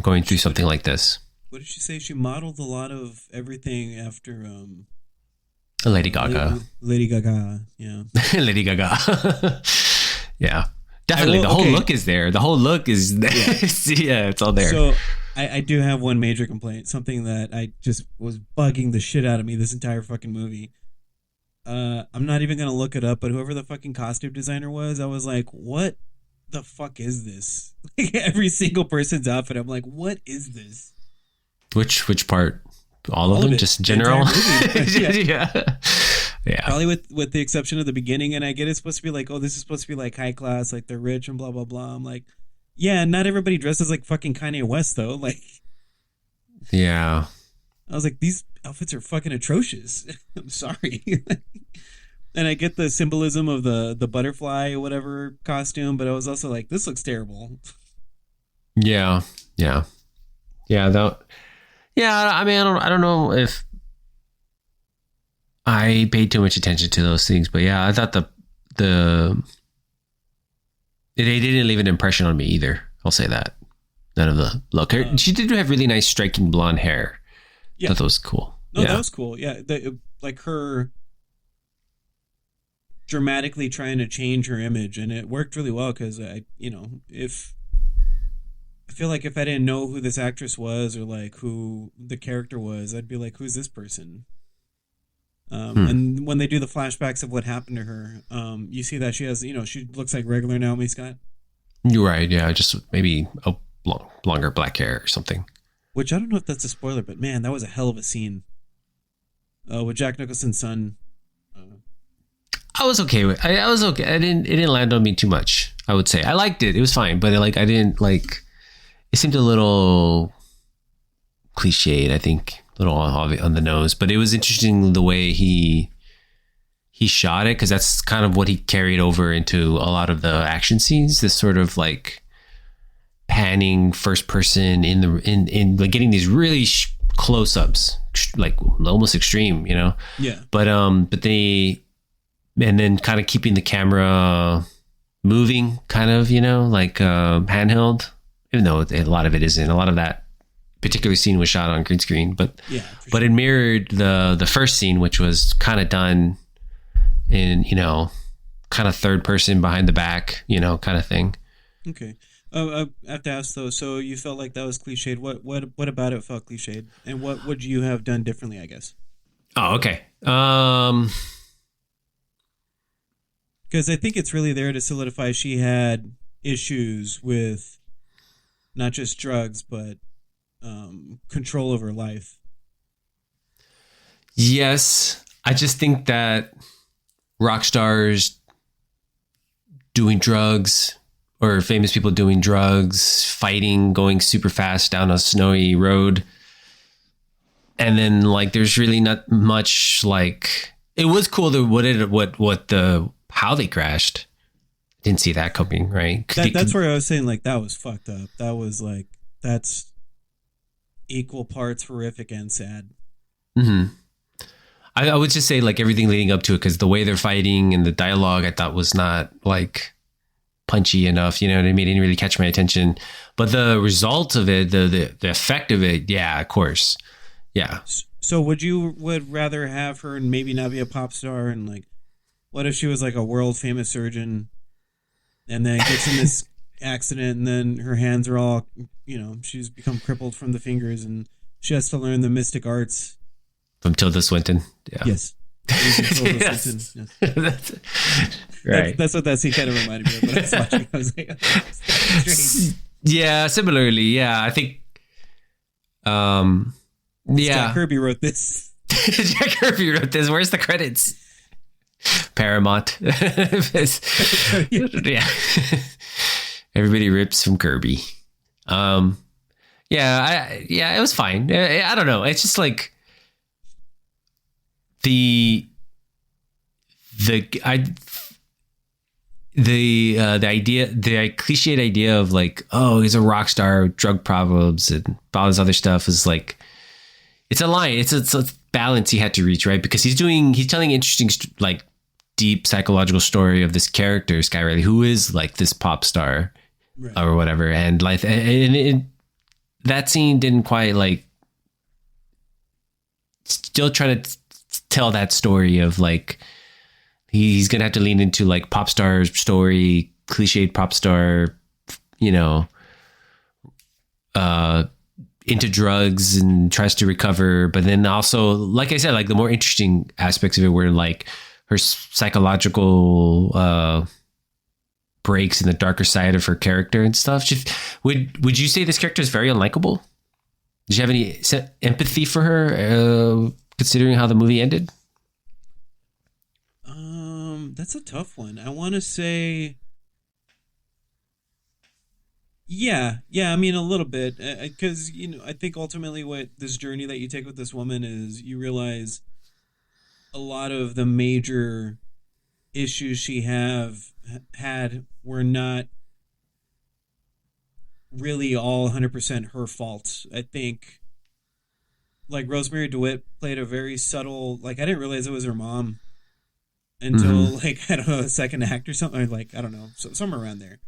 going through something like this. What did she say? She modeled a lot of everything after Lady Gaga. Lady Gaga, yeah. Lady Gaga. Yeah. Definitely. The whole look is there. The whole look is there. Yeah, it's all there. So I do have one major complaint, something that I just was bugging the shit out of me this entire fucking movie. I'm not even going to look it up, but whoever the fucking costume designer was, I was like, what the fuck is this? Like, every single person's outfit, I'm like, what is this? Which part? All of them? It. Just general? Yeah. Probably with the exception of the beginning, and I get it's supposed to be like, oh, this is supposed to be like high class, like they're rich and blah, blah, blah. I'm like, yeah, not everybody dresses like fucking Kanye West, though. Like, yeah. I was like, these outfits are fucking atrocious. I'm sorry. And I get the symbolism of the butterfly or whatever costume, but I was also like, this looks terrible. Yeah. I mean, I don't know if I paid too much attention to those things, but yeah, I thought they didn't leave an impression on me either. I'll say that. None of the look. She did have really nice, striking blonde hair. Yeah, that was cool. No, that was cool. Yeah, like her dramatically trying to change her image, and it worked really well because I feel like if I didn't know who this actress was or like who the character was, I'd be like, who's this person? And when they do the flashbacks of what happened to her, you see that she has, she looks like regular Naomi Scott. You're right. Yeah, just maybe a longer black hair or something. Which I don't know if that's a spoiler, but man, that was a hell of a scene. With Jack Nicholson's son. I was okay with. I was okay. It didn't land on me too much. I would say I liked it. It was fine, but I didn't like. It seemed a little cliched. I think a little on the nose, but it was interesting the way he shot it, because that's kind of what he carried over into a lot of the action scenes. This sort of like panning first person in like getting these really close ups, like almost extreme, Yeah. But and then kind of keeping the camera moving, kind of, like handheld, even though a lot of it isn't. A lot of that particular scene was shot on green screen, but it mirrored the first scene, which was kind of done in, kind of third person behind the back, kind of thing. Okay. I have to ask though. So you felt like that was cliched. What about it felt cliched, and what would you have done differently? I guess. Oh, okay. Because I think it's really there to solidify she had issues with not just drugs, but control over life. Yes, I just think that rock stars doing drugs, or famous people doing drugs, fighting, going super fast down a snowy road, and then like there's really not much like. It was cool how they crashed. Didn't see that coming, right? That's where I was saying like that was fucked up. That was like that's equal parts horrific and sad. Mm-hmm. I would just say like everything leading up to it, because the way they're fighting and the dialogue I thought was not like punchy enough, you know what I mean? It didn't really catch my attention. But the result of it, the effect of it, yeah, of course. Yeah. So would rather have her maybe not be a pop star, and like what if she was like a world famous surgeon and then gets in this accident and then her hands are all, she's become crippled from the fingers and she has to learn the mystic arts. From Tilda Swinton. Yeah. Yes. Yes. Yes. Right. That's what that scene kind of reminded me of when I was watching. I was like, oh, yeah, similarly. Yeah, I think. Jack Kirby wrote this. Jack Kirby wrote this. Where's the credits? Paramount. Yeah. Everybody rips from Kirby. It was fine. I don't know. It's just like the cliched idea of like, oh, he's a rock star, drug problems and all this other stuff is like, it's a line. It's a balance he had to reach, right? Because he's telling interesting, like deep psychological story of this character, Skye Riley, who is like this pop star, right, or whatever. And like, that scene didn't quite like, still trying to tell that story of like, he's going to have to lean into like pop star story, cliched pop star, into drugs and tries to recover. But then also, like I said, like the more interesting aspects of it were like her psychological breaks in the darker side of her character and stuff. Would you say this character is very unlikable? Did you have any empathy for her, considering how the movie ended? That's a tough one. I want to say, yeah. I mean, a little bit, because I think ultimately what this journey that you take with this woman is, you realize a lot of the major issues she had were not really all 100% her fault. I think, like, Rosemary DeWitt played a very subtle, like, I didn't realize it was her mom until like, I don't know, a second act or something, or like, I don't know, somewhere around there.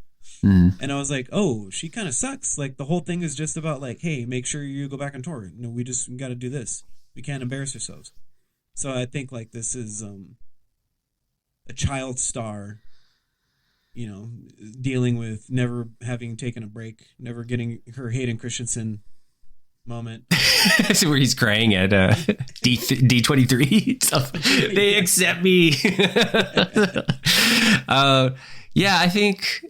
And I was like, oh, she kind of sucks. Like, the whole thing is just about like, hey, make sure you go back on tour. We got to do this. We can't embarrass ourselves. So I think like this is a child star, dealing with never having taken a break, never getting her Hayden Christensen moment. Where he's crying at D23. So, they accept me. I think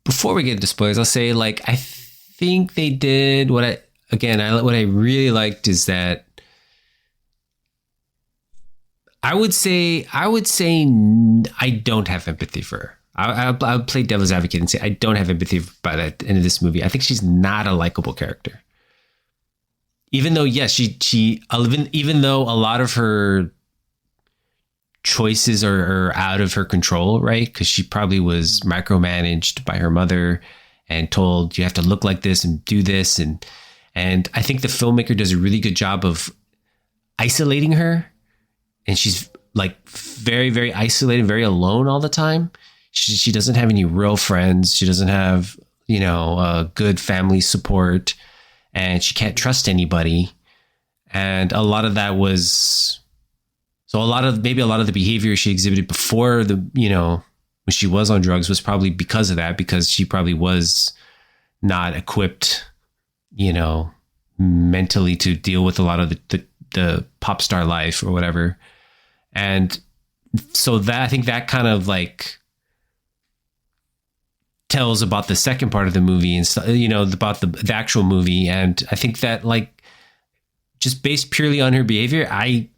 before we get into spoilers, I'll say like I think they did what I really liked is that I would say I don't have empathy for her. I'll play devil's advocate and say I don't have empathy by the end of this movie. I think she's not a likable character. Even though, yes, even though a lot of her choices are out of her control, right? Because she probably was micromanaged by her mother and told you have to look like this and do this. And I think the filmmaker does a really good job of isolating her and she's like very, very isolated, very alone all the time. She doesn't have any real friends. She doesn't have, good family support, and she can't trust anybody. And a lot of that was, so a lot of the behavior she exhibited before when she was on drugs was probably because of that, because she probably was not equipped, mentally to deal with a lot of the pop star life or whatever. And so that, I think that kind of like tells about the second part of the movie and about the actual movie. And I think that like just based purely on her behavior, I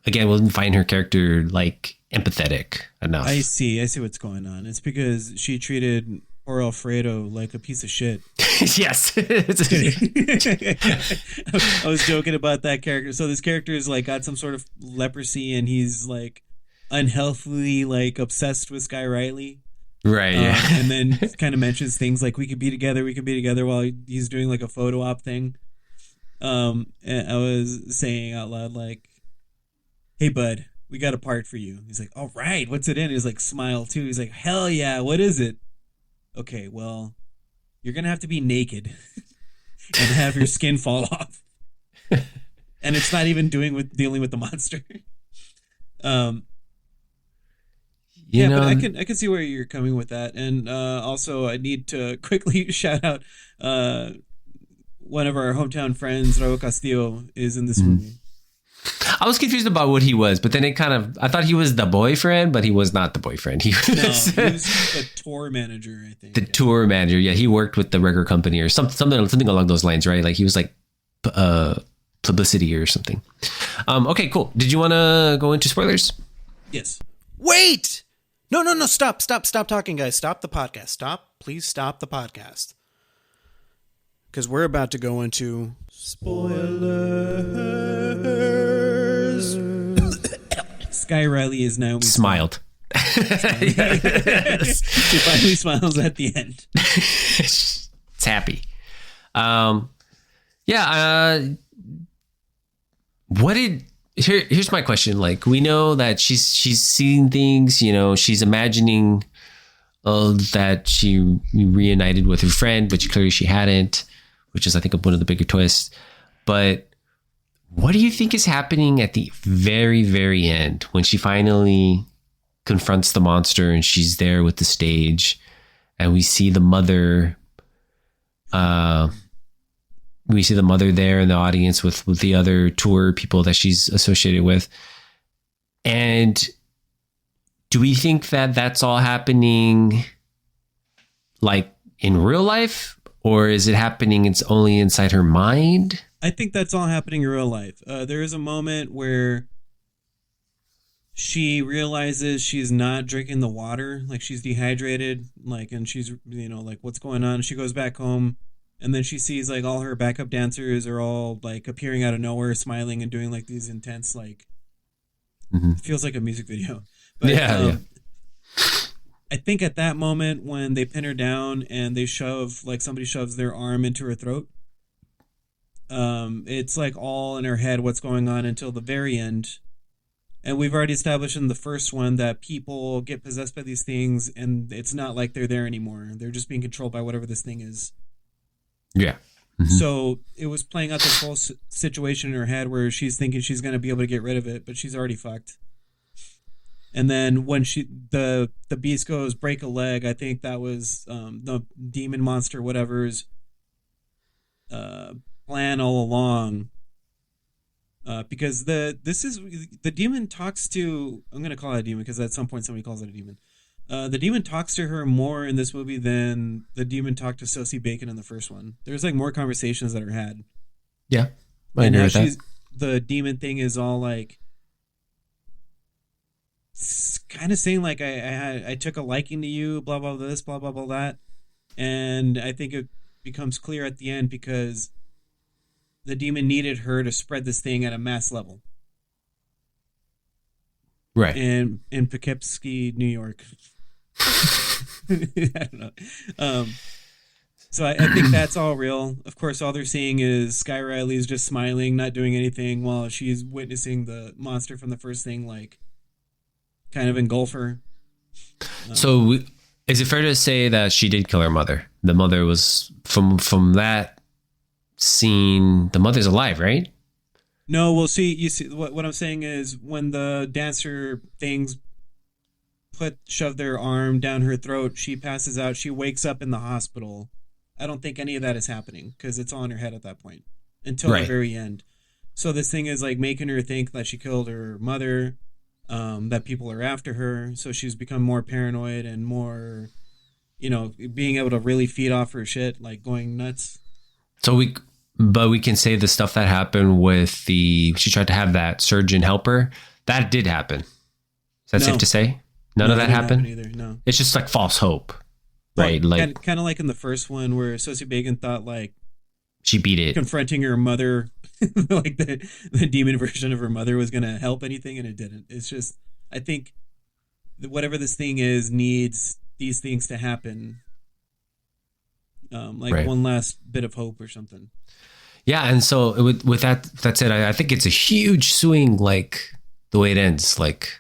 again wouldn't find her character like empathetic enough. I see what's going on. It's because she treated poor Alfredo like a piece of shit. Yes. I was joking about that character. So this character is like got some sort of leprosy, and he's like unhealthily like obsessed with Skye Riley. Right. Yeah. And then kind of mentions things like we could be together while he's doing like a photo op thing. And I was saying out loud like, "Hey bud, we got a part for you." He's like, "All right, what's it in?" He's like, smile too. He's like, "Hell yeah, what is it?" "Okay, well, you're gonna have to be naked and have your skin fall off." And it's not even dealing with the monster. But I can see where you're coming with that. And also I need to quickly shout out one of our hometown friends, Raul Castillo, is in this movie. I was confused about what he was, but then I thought he was the boyfriend, but he was not the boyfriend. He was the tour manager, I think. Tour manager. Yeah, he worked with the record company or something along those lines, right? Like he was like publicity or something. Okay, cool. Did you want to go into spoilers? Yes. Wait! No. Stop talking, guys. Stop the podcast. Please stop the podcast. Because we're about to go into spoilers. Skye Riley is now smiled. She finally smiles at the end. It's happy. Here's my question. Like, we know that she's seeing things, she's imagining that she reunited with her friend, but clearly she hadn't, which is, I think, one of the bigger twists. But what do you think is happening at the very, very end when she finally confronts the monster and she's there with the stage and we see the mother, there in the audience with the other tour people that she's associated with. And do we think that that's all happening like in real life, or is it happening it's only inside her mind? I think that's all happening in real life. There is a moment where she realizes she's not drinking the water, like she's dehydrated, like, and she's, like, what's going on? She goes back home, and then she sees like all her backup dancers are all like appearing out of nowhere, smiling and doing like these intense, like, it feels like a music video. But, yeah. I think at that moment when they pin her down and they somebody shoves their arm into her throat, it's like all in her head what's going on until the very end. And we've already established in the first one that people get possessed by these things and it's not like they're there anymore. They're just being controlled by whatever this thing is. Yeah. So it was playing out this whole situation in her head where she's thinking she's going to be able to get rid of it, but she's already fucked. And then when the beast goes break a leg, I think that was the demon monster, whatever's plan all along. Because the demon talks to, I'm going to call it a demon because at some point somebody calls it a demon. The demon talks to her more in this movie than the demon talked to Sosie Bacon in the first one. There's like more conversations that are had. Yeah. I agree with that. The demon thing is all like, kind of saying like I took a liking to you, blah blah this, blah blah blah that, and I think it becomes clear at the end because the demon needed her to spread this thing at a mass level, right? In Poughkeepsie, New York. I don't know. So I think that's all real. Of course, all they're seeing is Skye Riley's just smiling, not doing anything, while she's witnessing the monster from the first thing, like, kind of engulf her. So is it fair to say that she did kill her mother? The mother was, from that scene, the mother's alive, right? No, well, you see, what I'm saying is when the dancer things shove their arm down her throat, she passes out, she wakes up in the hospital. I don't think any of that is happening because it's all in her head at that point until the very end. So this thing is like making her think that she killed her mother, that people are after her. So she's become more paranoid and more, being able to really feed off her shit, like going nuts. So we can say the stuff that happened with she tried to have that surgeon help her. That did happen. Is that safe to say? None of that happened either. No, it's just like false hope. Right, like kind of like in the first one where Sosie Bacon thought like she beat it, confronting her mother, like the demon version of her mother was gonna help anything, and it didn't. It's just I think whatever this thing is needs these things to happen, one last bit of hope or something. Yeah, and so with that said, I think it's a huge swing, like the way it ends, like.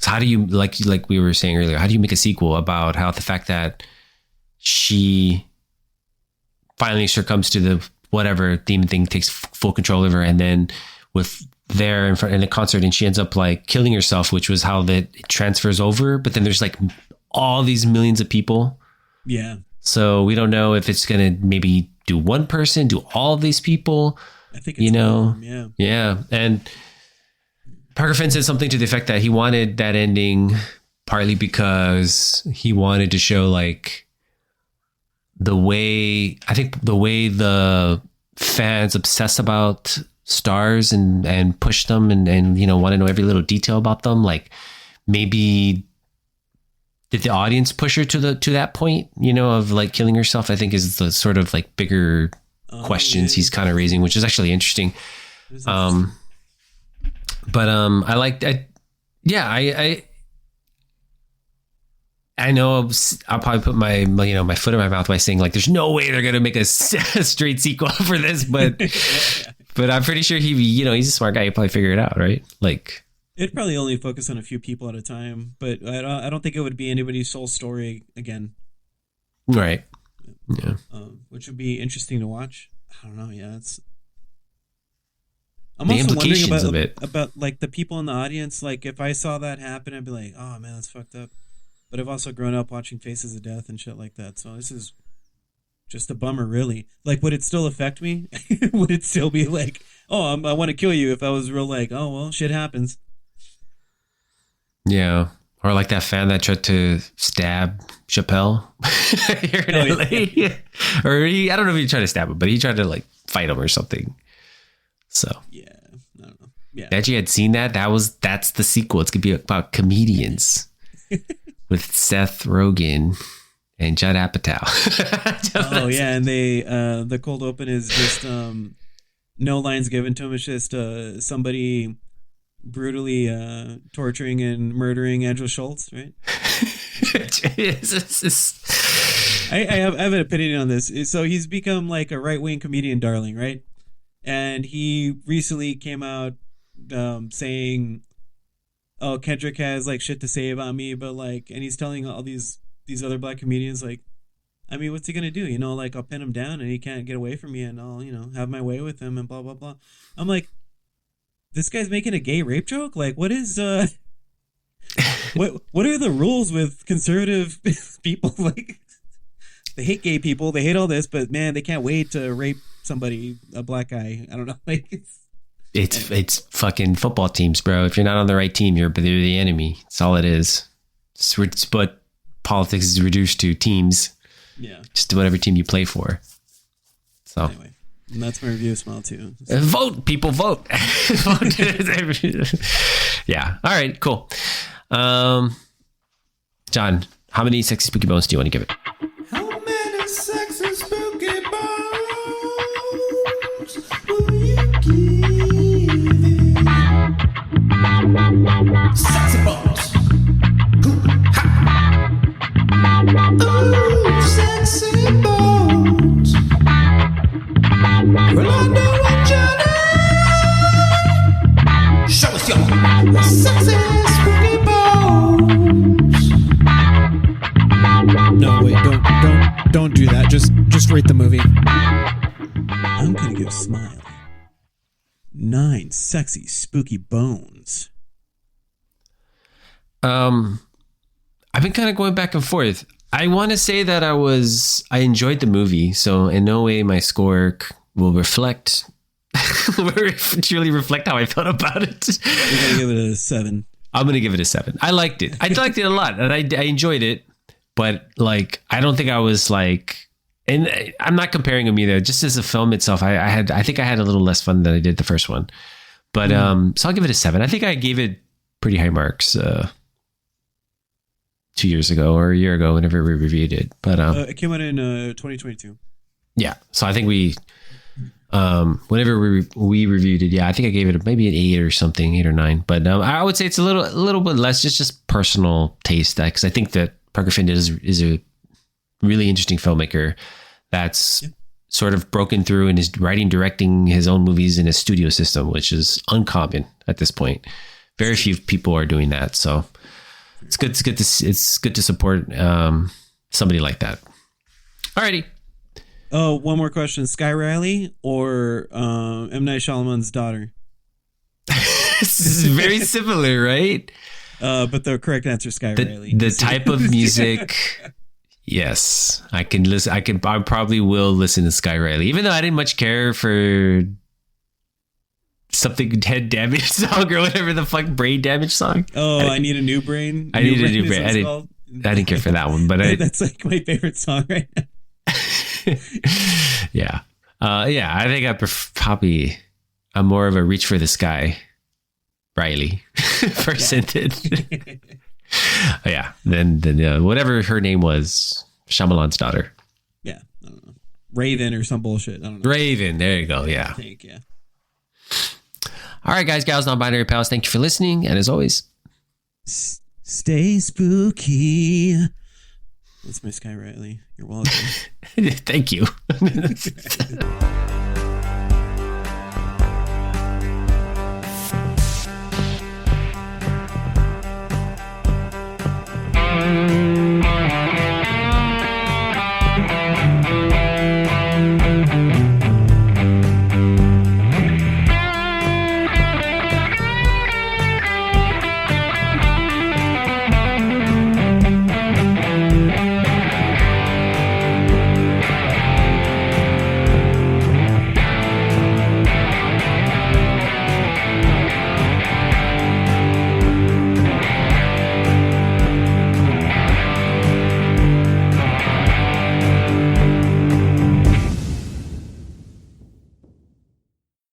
How do you like we were saying earlier? How do you make a sequel about how the fact that she finally succumbs to the whatever demon thing takes full control of her, and then with there in the concert, and she ends up like killing herself, which was how that it transfers over. But then there's like all these millions of people. Yeah. So we don't know if it's gonna maybe do one person, do all of these people. I think it's yeah, and. Parker Finn said something to the effect that he wanted that ending partly because he wanted to show like the way the fans obsess about stars and push them and want to know every little detail about them. Like maybe did the audience push her to that point, of like killing herself? I think is the sort of like bigger questions he's kind of raising, which is actually interesting. But I like that. Yeah, I know I'll probably put my my foot in my mouth by saying like there's no way they're gonna make a straight sequel for this, but but I'm pretty sure he's a smart guy. He'll probably figure it out, right? Like it'd probably only focus on a few people at a time, but I don't think it would be anybody's sole story again. Right. Yeah. Which would be interesting to watch. I don't know. Yeah, I'm the also implications wondering of it about like the people in the audience. Like if I saw that happen, I'd be like, "Oh man, that's fucked up." But I've also grown up watching Faces of Death and shit like that, so this is just a bummer, really. Like, would it still affect me? Would it still be like, "Oh, I want to kill you"? If I was real, like, "Oh well, shit happens." Yeah, or like that fan that tried to stab Chappelle here in LA. Or I don't know if he tried to stab him, but he tried to like fight him or something. So yeah, I don't know. Yeah, that you had seen that's the sequel. It's gonna be about comedians with Seth Rogen and Judd Apatow. Oh yeah, and they the cold open is just no lines given to him. It's just somebody brutally torturing and murdering Andrew Schultz, right? I have an opinion on this. So he's become like a right-wing comedian darling, right? And he recently came out saying, "Oh, Kendrick has like shit to say about me," but like, and he's telling all these other black comedians like, I mean, what's he gonna do? Like, I'll pin him down and he can't get away from me, and I'll have my way with him and blah blah blah. I'm like, this guy's making a gay rape joke. Like, what is what are the rules with conservative people? Like, they hate gay people, they hate all this, but man, they can't wait to rape somebody, a black guy. I don't know. Like, it's fucking football teams, bro. If you're not on the right team, they're the enemy. That's all it is. It's what politics is reduced to: teams. Yeah. Just whatever team you play for. So anyway, and that's my review of Smile 2. Vote, people, vote. Yeah. All right. Cool. John, how many sexy spooky bones do you want to give it? How many sexy spooky bones will you give it? Sexy bones. Ooh, sexy bones. Don't do that. Just rate the movie. I'm gonna give Smile 9 sexy spooky bones. I've been kind of going back and forth. I want to say that I enjoyed the movie, so in no way my score will reflect truly reflect how I felt about it. You're gonna give it a 7. I'm gonna give it a 7. I liked it. I liked it a lot, and I enjoyed it. But like, I don't think I was like, and I'm not comparing them either. Just as a film itself, I think I had a little less fun than I did the first one. But so I'll give it a 7. I think I gave it pretty high marks 2 years ago or a year ago whenever we reviewed it. But it came out in 2022. yeah, so I think whenever we reviewed it, yeah, I think I gave it maybe an 8 or something, 8 or 9. But I would say it's a little bit less, just personal taste. Because I think that Parker Finn is a really interesting filmmaker that's sort of broken through and is writing, directing his own movies in a studio system, which is uncommon at this point. Very few people are doing that, so it's good to support somebody like that. Alrighty. Oh, one more question: Skye Riley or M. Night Shyamalan's daughter? This is very similar, right? But the correct answer is Skye Riley. The type of music. Yes, I can listen. I probably will listen to Skye Riley, even though I didn't much care for something head damage song or whatever the fuck, brain damage song. Oh, I need a new brain. I need a new brain. I didn't care for that one, but that's like my favorite song right now. Yeah. I think I'm more of a reach for the sky Riley person. Yeah. Then whatever her name was, Shyamalan's daughter. Yeah. I don't know. Raven or some bullshit. I don't know. Raven. There you go. Yeah. I think, yeah. All right, guys, gals, non-binary pals. Thank you for listening. And as always, stay spooky. That's my Skye Riley. You're welcome. thank you.